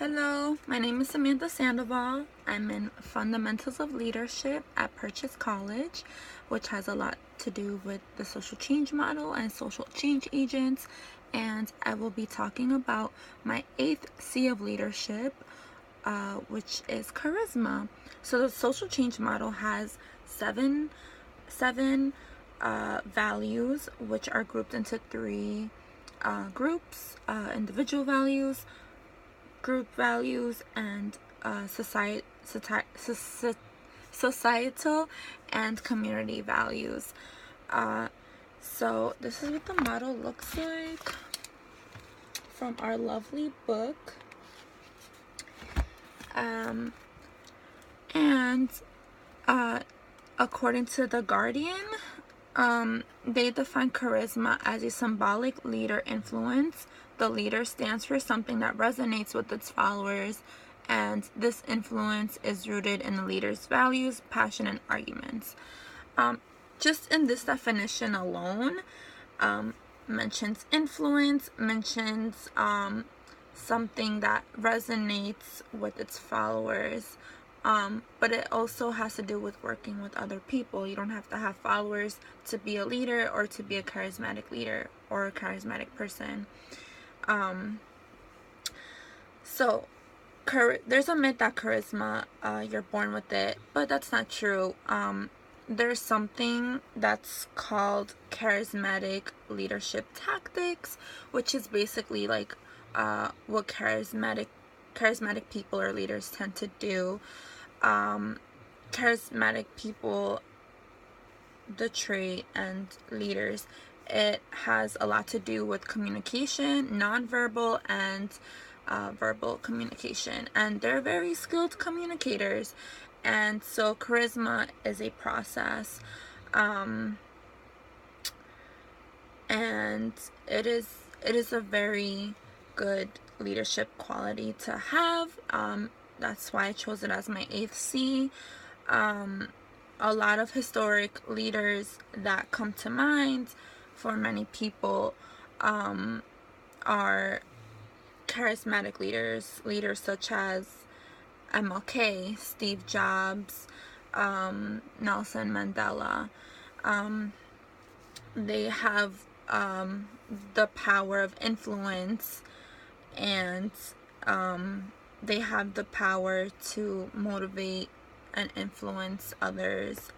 Hello, my name is Samantha Sandoval. I'm in Fundamentals of Leadership at Purchase College, which has a lot to do with the social change model and social change agents. And I will be talking about my 8th C of leadership, which is charisma. So the social change model has seven values, which are grouped into three groups: individual values, group values, and societal and community values. So this is what the model looks like from our lovely book. And according to The Guardian, they define charisma as a symbolic leader influence. The leader stands for something that resonates with its followers, and this influence is rooted in the leader's values, passion, and arguments. Just in this definition alone, mentions influence, mentions something that resonates with its followers. But it also has to do with working with other people. You don't have to have followers to be a leader or to be a charismatic leader or a charismatic person. So there's a myth that charisma, you're born with it, but that's not true. There's something that's called charismatic leadership tactics, which is basically like what charismatic people or leaders tend to do. Charismatic people, the trait, and leaders, it has a lot to do with communication, nonverbal and verbal communication, and they're very skilled communicators. And so charisma is a process, and it is a very good leadership quality to have. That's why I chose it as my 8th C. A lot of historic leaders that come to mind for many people are charismatic leaders such as MLK, Steve Jobs, Nelson Mandela. They have the power of influence, and they have the power to motivate and influence others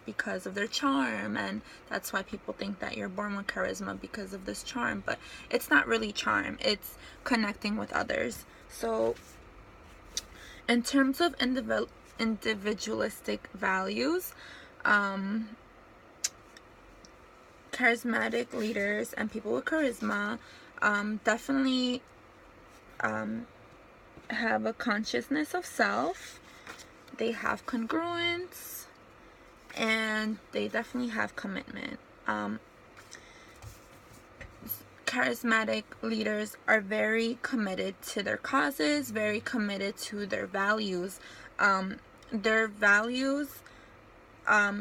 because of their charm. And that's why people think that you're born with charisma, because of this charm. But it's not really charm, it's connecting with others. So in terms of individualistic values, charismatic leaders and people with charisma definitely have a consciousness of self. They have congruence, and they definitely have commitment. Charismatic leaders are very committed to their causes, very committed to their values. Their values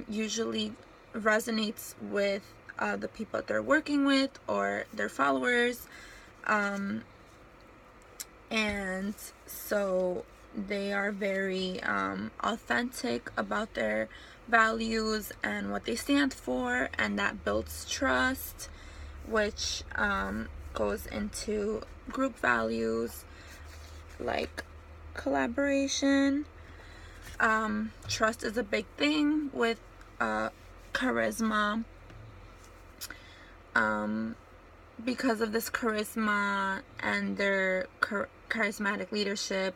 usually resonates with the people that they're working with or their followers, and so they are very authentic about their values and what they stand for, and that builds trust, which goes into group values like collaboration. Trust is a big thing with charisma. Because of this charisma and their charismatic leadership,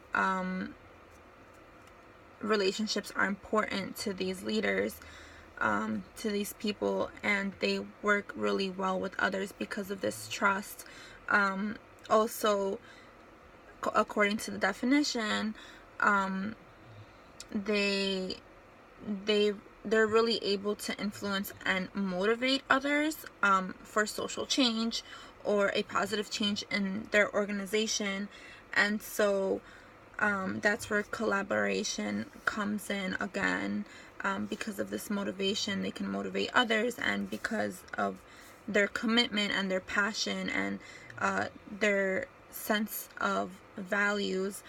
relationships are important to these leaders, to these people, and they work really well with others because of this trust. Also, according to the definition, they're really able to influence and motivate others for social change or a positive change in their organization. And so that's where collaboration comes in again. Because of this motivation, they can motivate others, and because of their commitment and their passion and their sense of values,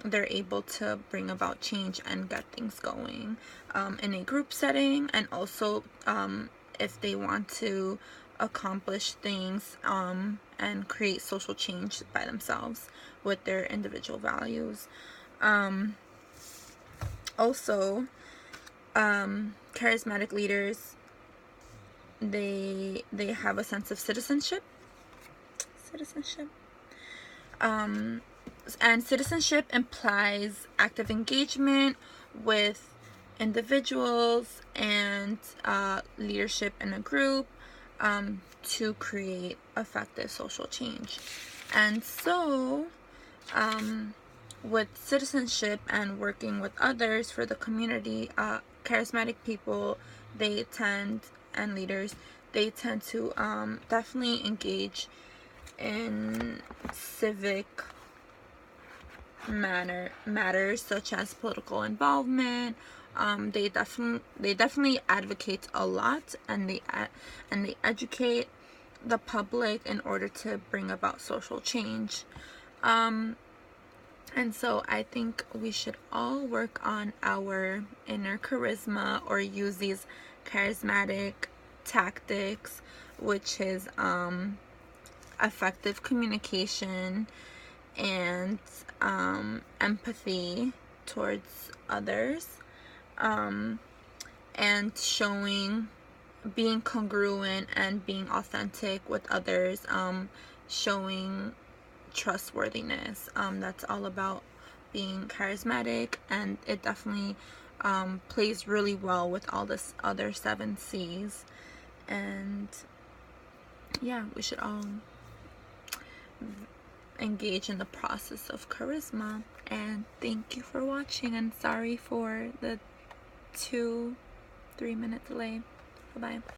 they're able to bring about change and get things going in a group setting, and also if they want to accomplish things and create social change by themselves with their individual values. Also, charismatic leaders, they have a sense of citizenship. And citizenship implies active engagement with individuals and leadership in a group to create effective social change. And so with citizenship and working with others for the community, charismatic people, and leaders, they tend to definitely engage in civic matters such as political involvement. They definitely advocate a lot, and they educate the public in order to bring about social change. And so I think we should all work on our inner charisma, or use these charismatic tactics, which is effective communication and empathy towards others, and being congruent and being authentic with others, showing trustworthiness. That's all about being charismatic, and it definitely plays really well with all this other 7 C's. And yeah, we should all engage in the process of charisma. And thank you for watching, and sorry for the 2-3 minute delay. Bye bye.